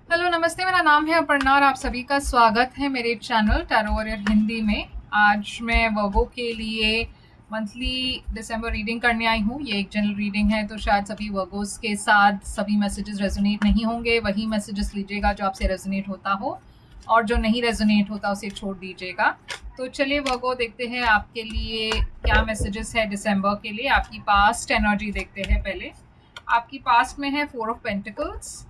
Hello नमस्ते, मेरा नाम है अपर्णा और आप सभी का स्वागत है मेरे चैनल टैरो वॉरियर हिंदी में। आज मैं वर्गो के लिए मंथली दिसंबर रीडिंग करने आई हूँ। ये एक जनरल रीडिंग है, तो शायद सभी वर्गोस के साथ सभी मैसेजेस रेजोनेट नहीं होंगे। वही मैसेजेस लीजिएगा जो आपसे रेजोनेट होता हो, और जो नहीं रेजोनेट होता उसे छोड़ दीजिएगा। तो चलिए वर्गो, देखते हैं आपके लिए क्या मैसेजेस है दिसंबर के लिए। आपकी पास्ट एनर्जी देखते हैं पहले। आपकी पास्ट में है 4 ऑफ पेंटिकल्स।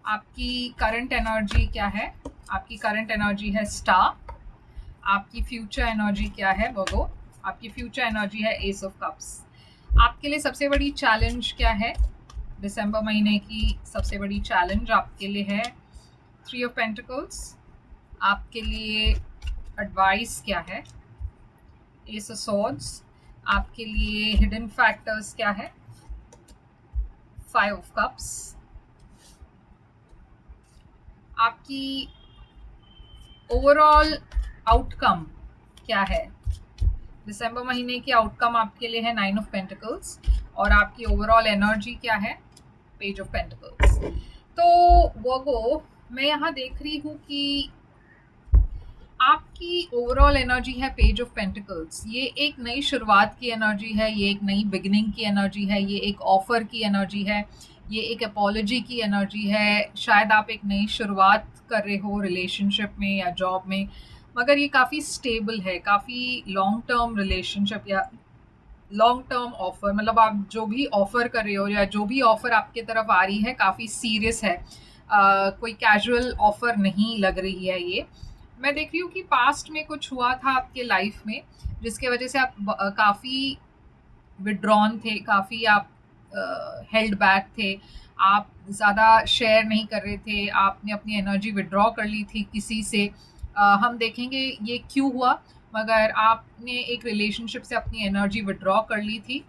आपकी करंट एनर्जी क्या है? आपकी करंट एनर्जी है स्टार। आपकी फ्यूचर एनर्जी क्या है वर्गो? आपकी फ्यूचर एनर्जी है एस ऑफ कप्स। आपके लिए सबसे बड़ी चैलेंज क्या है? दिसंबर महीने की सबसे बड़ी चैलेंज आपके लिए है 3 ऑफ पेंटिकल्स। आपके लिए एडवाइस क्या है? S of swords. आपके लिए हिडन फैक्टर्स क्या है? 5 ऑफ कप्स। आपकी ओवरऑल आउटकम क्या है? दिसंबर महीने की आउटकम आपके लिए है 9 ऑफ पेंटिकल्स। और आपकी ओवरऑल एनर्जी क्या है? Page of pentacles. तो वर्गो, मैं यहाँ देख रही हूँ कि आपकी ओवरऑल एनर्जी है पेज ऑफ पेंटिकल्स। ये एक नई शुरुआत की एनर्जी है, ये एक नई बिगिनिंग की एनर्जी है, ये एक ऑफर की एनर्जी है, ये एक अपॉलॉजी की एनर्जी है। शायद आप एक नई शुरुआत कर रहे हो रिलेशनशिप में या जॉब में, मगर ये काफ़ी स्टेबल है, काफ़ी लॉन्ग टर्म रिलेशनशिप या लॉन्ग टर्म ऑफर। मतलब आप जो भी ऑफर कर रहे हो या जो भी ऑफर आपके तरफ आ रही है काफ़ी सीरियस है। कोई कैजुअल ऑफर नहीं लग रही है ये। मैं देख रही हूँ कि पास्ट में कुछ हुआ था आपके लाइफ में जिसके वजह से आप काफ़ी विड्रॉन थे, काफ़ी आप हेल्ड बैक थे, आप ज़्यादा शेयर नहीं कर रहे थे, आपने अपनी एनर्जी विड्रॉ कर ली थी किसी से। हम देखेंगे ये क्यों हुआ, मगर आपने एक रिलेशनशिप से अपनी एनर्जी विड्रॉ कर ली थी,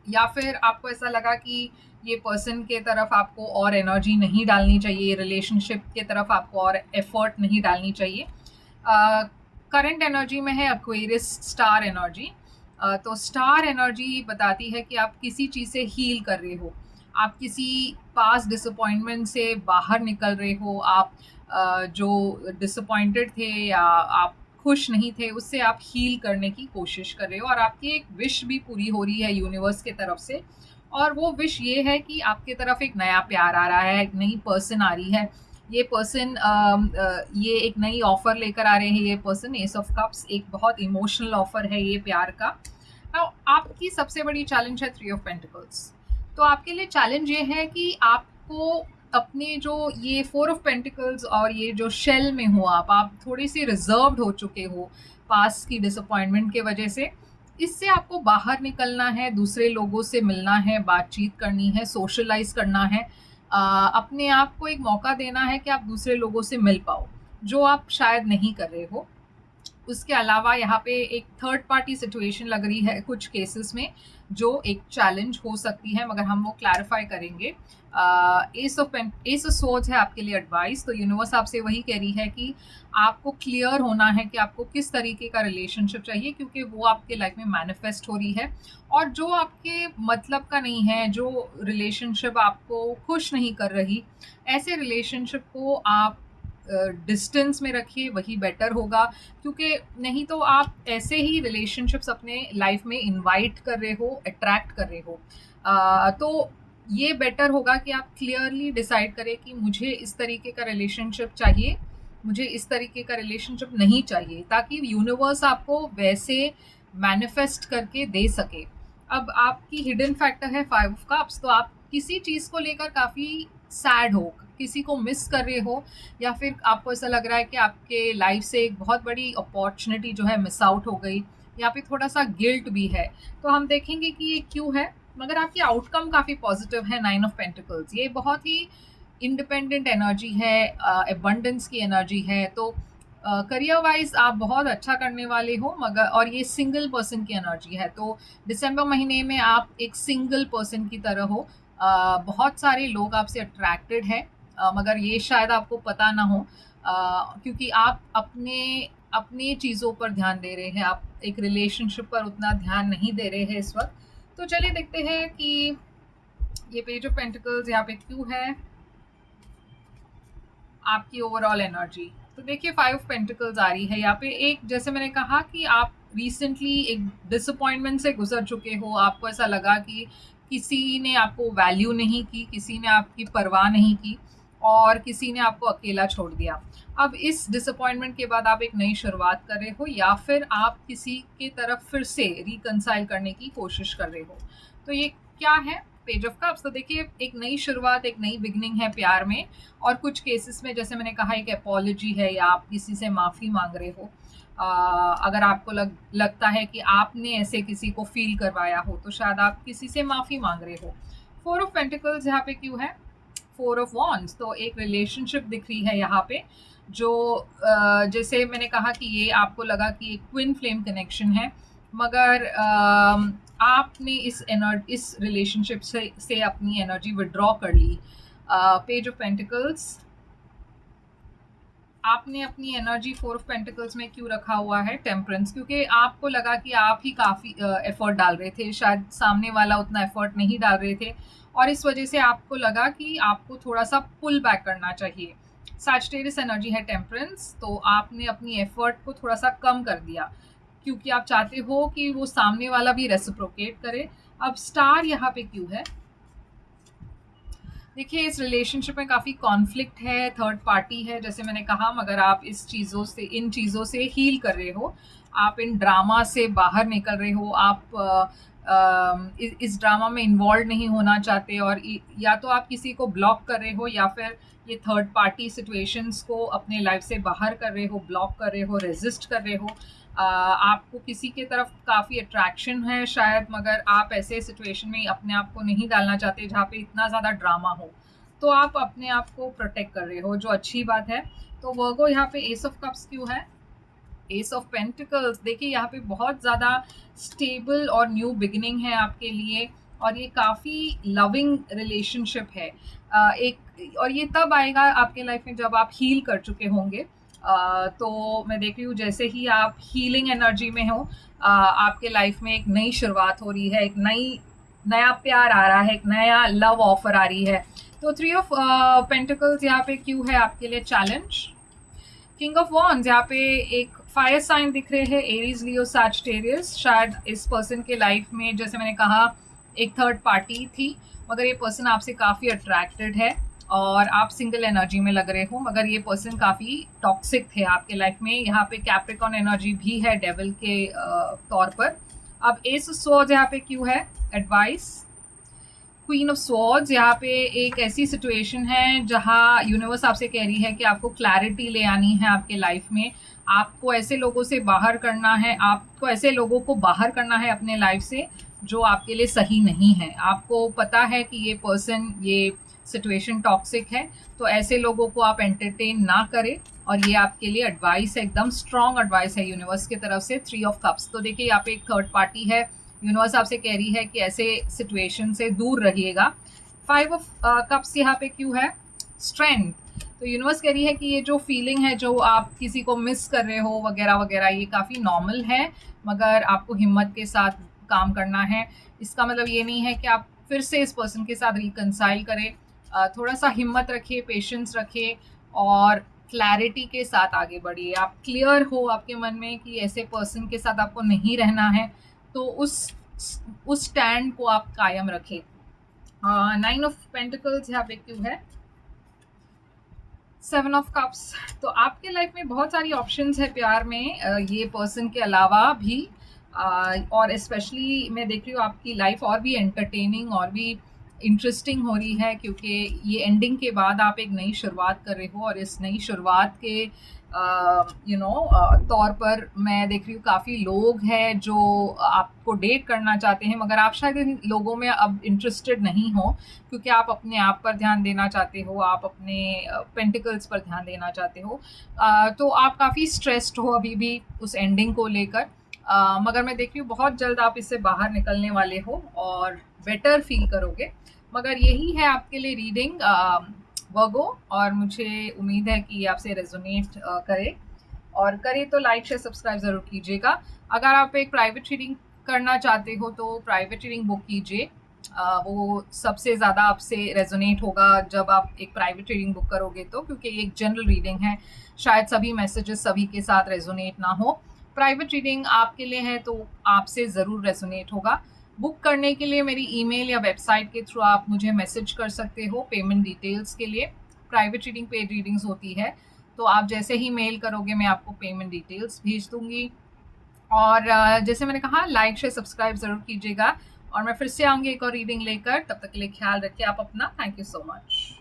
या फिर आपको ऐसा लगा कि ये पर्सन के तरफ आपको और एनर्जी नहीं डालनी चाहिए, रिलेशनशिप के तरफ आपको और एफर्ट नहीं डालनी चाहिए। करंट एनर्जी में है एक्वेरियस स्टार एनर्जी। तो स्टार एनर्जी बताती है कि आप किसी चीज़ से हील कर रहे हो, आप किसी पास्ट डिसअपॉइंटमेंट से बाहर निकल रहे हो, आप जो डिसअपॉइंटेड थे या आप खुश नहीं थे उससे आप हील करने की कोशिश कर रहे हो, और आपकी एक विश भी पूरी हो रही है यूनिवर्स की तरफ से। और वो विश ये है कि आपकी तरफ एक नया प्यार आ रहा है, एक नई पर्सन आ रही है। ये पर्सन ये एक नई ऑफर लेकर आ रहे हैं। ये पर्सन एस ऑफ कप्स, एक बहुत इमोशनल ऑफर है ये प्यार का। Now, आपकी सबसे बड़ी चैलेंज है 3 ऑफ पेंटिकल्स। तो आपके लिए चैलेंज ये है कि आपको अपने जो ये 4 ऑफ पेंटिकल्स और ये जो शेल में हो, आप थोड़ी सी रिजर्व्ड हो चुके हो पास्ट की डिसअपॉइंटमेंट के वजह से। इससे आपको बाहर निकलना है, दूसरे लोगों से मिलना है, बातचीत करनी है, सोशलाइज करना है। अपने आप को एक मौका देना है कि आप दूसरे लोगों से मिल पाओ, जो आप शायद नहीं कर रहे हो। उसके अलावा यहाँ पे एक थर्ड पार्टी सिचुएशन लग रही है कुछ केसेस में, जो एक चैलेंज हो सकती है, मगर हम वो क्लैरिफाई करेंगे। एस ऑफ सोर्ड्स है आपके लिए एडवाइस। तो यूनिवर्स आपसे वही कह रही है कि आपको क्लियर होना है कि आपको किस तरीके का रिलेशनशिप चाहिए, क्योंकि वो आपके लाइफ में मैनिफेस्ट हो रही है। और जो आपके मतलब का नहीं है, जो रिलेशनशिप आपको खुश नहीं कर रही, ऐसे रिलेशनशिप को आप डिस्टेंस में रखिए, वही बेटर होगा। क्योंकि नहीं तो आप ऐसे ही रिलेशनशिप्स अपने लाइफ में इनवाइट कर रहे हो, अट्रैक्ट कर रहे हो। तो ये बेटर होगा कि आप क्लियरली डिसाइड करें कि मुझे इस तरीके का रिलेशनशिप चाहिए, मुझे इस तरीके का रिलेशनशिप नहीं चाहिए, ताकि यूनिवर्स आपको वैसे मैनिफेस्ट करके दे सके। अब आपकी हिडन फैक्टर है 5 ऑफ कप्स। तो आप किसी चीज़ को लेकर काफ़ी सैड हो, किसी को मिस कर रहे हो, या फिर आपको ऐसा लग रहा है कि आपके लाइफ से एक बहुत बड़ी अपॉर्चुनिटी जो है मिस आउट हो गई, या फिर थोड़ा सा गिल्ट भी है। तो हम देखेंगे कि ये क्यों है, मगर आपकी आउटकम काफ़ी पॉजिटिव है 9 ऑफ पेंटिकल्स। ये बहुत ही इंडिपेंडेंट एनर्जी है, एबंडेंस की एनर्जी है। तो करियर वाइज आप बहुत अच्छा करने वाले हो, मगर और ये सिंगल पर्सन की एनर्जी है। तो दिसंबर महीने में आप एक सिंगल पर्सन की तरह हो। बहुत सारे लोग आपसे अट्रैक्टेड हैं, मगर ये शायद आपको पता ना हो, क्योंकि आप अपने अपने चीज़ों पर ध्यान दे रहे हैं, आप एक रिलेशनशिप पर उतना ध्यान नहीं दे रहे हैं इस वक्त। तो चलिए देखते हैं कि ये पेज ऑफ पेंटिकल्स यहाँ पे क्यों है। आपकी ओवरऑल एनर्जी। तो देखिए 5 ऑफ पेंटिकल्स आ रही है यहाँ पे। एक जैसे मैंने कहा कि आप रिसेंटली एक डिसअपॉइंटमेंट से गुजर चुके हो, आपको ऐसा लगा कि किसी ने आपको वैल्यू नहीं की, किसी ने आपकी परवाह नहीं की और किसी ने आपको अकेला छोड़ दिया। अब इस डिसअपॉइंटमेंट के बाद आप एक नई शुरुआत कर रहे हो या फिर आप किसी के तरफ फिर से रिकंसाइल करने की कोशिश कर रहे हो। तो ये क्या है? Page of cups. तो देखिए एक नई शुरुआत, एक नई बिगनिंग है प्यार में। और कुछ केसेस में जैसे मैंने कहा एक अपॉलॉजी है या आप किसी से माफ़ी मांग रहे हो। अगर आपको लगता है कि आपने ऐसे किसी को फील करवाया हो तो शायद आप किसी से माफ़ी मांग रहे हो। 4 ऑफ पेंटिकल्स यहाँ पे क्यों है? 4 ऑफ वॉन्ड्स। तो एक रिलेशनशिप दिख रही है यहाँ पे जो जैसे मैंने कहा कि ये आपको लगा कि एक ट्विन फ्लेम कनेक्शन है, मगर आपने इस रिलेशनशिप से अपनी एनर्जी विड्रॉ कर ली। पेज ऑफ पेंटिकल्स, आपने अपनी एनर्जी 4 ऑफ पेंटिकल्स में क्यों रखा हुआ है? टेम्परेंस। क्योंकि आपको लगा कि आप ही काफ़ी एफर्ट डाल रहे थे, शायद सामने वाला उतना एफर्ट नहीं डाल रहे थे और इस वजह से आपको लगा कि आपको थोड़ा सा पुल बैक करना चाहिए। सैजिटेरियस एनर्जी है टेम्परेंस। तो आपने अपनी एफर्ट को थोड़ा सा कम कर दिया क्योंकि आप चाहते हो कि वो सामने वाला भी रेसिप्रोकेट करे। अब स्टार यहाँ पे क्यों है? देखिए इस रिलेशनशिप में काफ़ी कॉन्फ्लिक्ट है, थर्ड पार्टी है जैसे मैंने कहा, मगर आप इन चीज़ों से हील कर रहे हो, आप इन ड्रामा से बाहर निकल रहे हो, आप इस ड्रामा में इन्वॉल्व नहीं होना चाहते और या तो आप किसी को ब्लॉक कर रहे हो या फिर ये थर्ड पार्टी सिचुएशंस को अपने लाइफ से बाहर कर रहे हो, ब्लॉक कर रहे हो, रेजिस्ट कर रहे हो। आपको किसी के तरफ काफ़ी अट्रैक्शन है शायद, मगर आप ऐसे सिचुएशन में अपने आप को नहीं डालना चाहते जहाँ पे इतना ज़्यादा ड्रामा हो, तो आप अपने आप को प्रोटेक्ट कर रहे हो, जो अच्छी बात है। तो वर्गो यहाँ पे एस ऑफ कप्स क्यों है? S of pentacles. देखिए यहाँ पे बहुत ज़्यादा स्टेबल और न्यू बिगिनिंग है आपके लिए और ये काफ़ी लविंग रिलेशनशिप है। एक और ये तब आएगा आपके लाइफ में जब आप हील कर चुके होंगे। तो मैं देख रही हूँ जैसे ही आप हीलिंग एनर्जी में हो, आपके लाइफ में एक नई शुरुआत हो रही है, एक नया प्यार आ रहा है, एक नया लव ऑफर आ रही है। तो 3 ऑफ पेंटिकल्स यहाँ पे क्यों है आपके लिए? चैलेंज। किंग ऑफ वॉन्ड्स, यहाँ पे एक फायर साइन दिख रहे हैं, एरीज, लियो, सैजिटेरियस। शायद इस पर्सन के लाइफ में जैसे मैंने कहा एक थर्ड पार्टी थी, मगर ये पर्सन आपसे काफ़ी अट्रैक्टेड है और आप सिंगल एनर्जी में लग रहे हो, मगर ये पर्सन काफ़ी टॉक्सिक थे आपके लाइफ में। यहाँ पे कैप्रिकॉर्न एनर्जी भी है डेविल के तौर पर। अब एस ऑफ स्वॉर्ड्स यहाँ पे क्यों है? एडवाइस। क्वीन ऑफ स्वॉर्ड्स, यहाँ पे एक ऐसी सिचुएशन है जहाँ यूनिवर्स आपसे कह रही है कि आपको क्लैरिटी ले आनी है आपके लाइफ में, आपको ऐसे लोगों से बाहर करना है, आपको ऐसे लोगों को बाहर करना है अपने लाइफ से जो आपके लिए सही नहीं है। आपको पता है कि ये पर्सन, ये सिचुएशन टॉक्सिक है, तो ऐसे लोगों को आप एंटरटेन ना करें और ये आपके लिए एडवाइस है, एकदम स्ट्रॉन्ग एडवाइस है यूनिवर्स की तरफ से। 3 ऑफ कप्स। तो देखिए यहाँ पे एक थर्ड पार्टी है, यूनिवर्स आपसे कह रही है कि ऐसे सिचुएशन से दूर रहिएगा। 5 ऑफ कप्स यहाँ पे क्यों है? स्ट्रेंथ। तो यूनिवर्स कह रही है कि ये जो फीलिंग है, जो आप किसी को मिस कर रहे हो वगैरह वगैरह, ये काफ़ी नॉर्मल है, मगर आपको हिम्मत के साथ काम करना है। इसका मतलब ये नहीं है कि आप फिर से इस पर्सन के साथ रिकंसाइल करें। थोड़ा सा हिम्मत रखिए, पेशेंस रखिए और क्लैरिटी के साथ आगे बढ़िए। आप क्लियर हो आपके मन में कि ऐसे पर्सन के साथ आपको नहीं रहना है, तो उस स्टैंड को आप कायम रखें। 9 ऑफ पेंटिकल्स यहाँ पे क्यों है? 7 ऑफ कप्स। तो आपके लाइफ में बहुत सारी ऑप्शंस है प्यार में, ये पर्सन के अलावा भी। और स्पेशली मैं देख रही हूँ आपकी लाइफ और भी एंटरटेनिंग और भी इंटरेस्टिंग हो रही है, क्योंकि ये एंडिंग के बाद आप एक नई शुरुआत कर रहे हो और इस नई शुरुआत के तौर पर मैं देख रही हूँ काफ़ी लोग हैं जो आपको डेट करना चाहते हैं, मगर आप शायद इन लोगों में अब इंटरेस्टेड नहीं हो, क्योंकि आप अपने आप पर ध्यान देना चाहते हो, आप अपने पेंटिकल्स पर ध्यान देना चाहते हो। तो आप काफ़ी स्ट्रेस्ड हो अभी भी उस एंडिंग को लेकर, मगर मैं देख रही हूँ बहुत जल्द आप इससे बाहर निकलने वाले हो और बेटर फील करोगे। मगर यही है आपके लिए रीडिंग वर्गो, और मुझे उम्मीद है कि आपसे रेजोनेट करे, और करे तो लाइक शेयर सब्सक्राइब ज़रूर कीजिएगा। अगर आप एक प्राइवेट रीडिंग करना चाहते हो तो प्राइवेट रीडिंग बुक कीजिए वो सबसे ज़्यादा आपसे रेजोनेट होगा जब आप एक प्राइवेट रीडिंग बुक करोगे तो, क्योंकि ये एक जनरल रीडिंग है, शायद सभी मैसेजेस सभी के साथ रेजोनेट ना हो। प्राइवेट रीडिंग आपके लिए है तो आपसे ज़रूर रेजोनेट होगा। बुक करने के लिए मेरी ईमेल या वेबसाइट के थ्रू आप मुझे मैसेज कर सकते हो पेमेंट डिटेल्स के लिए। प्राइवेट रीडिंग पेड रीडिंग्स होती है, तो आप जैसे ही मेल करोगे मैं आपको पेमेंट डिटेल्स भेज दूंगी। और जैसे मैंने कहा, लाइक शेयर सब्सक्राइब ज़रूर कीजिएगा, और मैं फिर से आऊँगी एक और रीडिंग लेकर। तब तक के लिए ख्याल रखिए आप अपना। Thank you so much.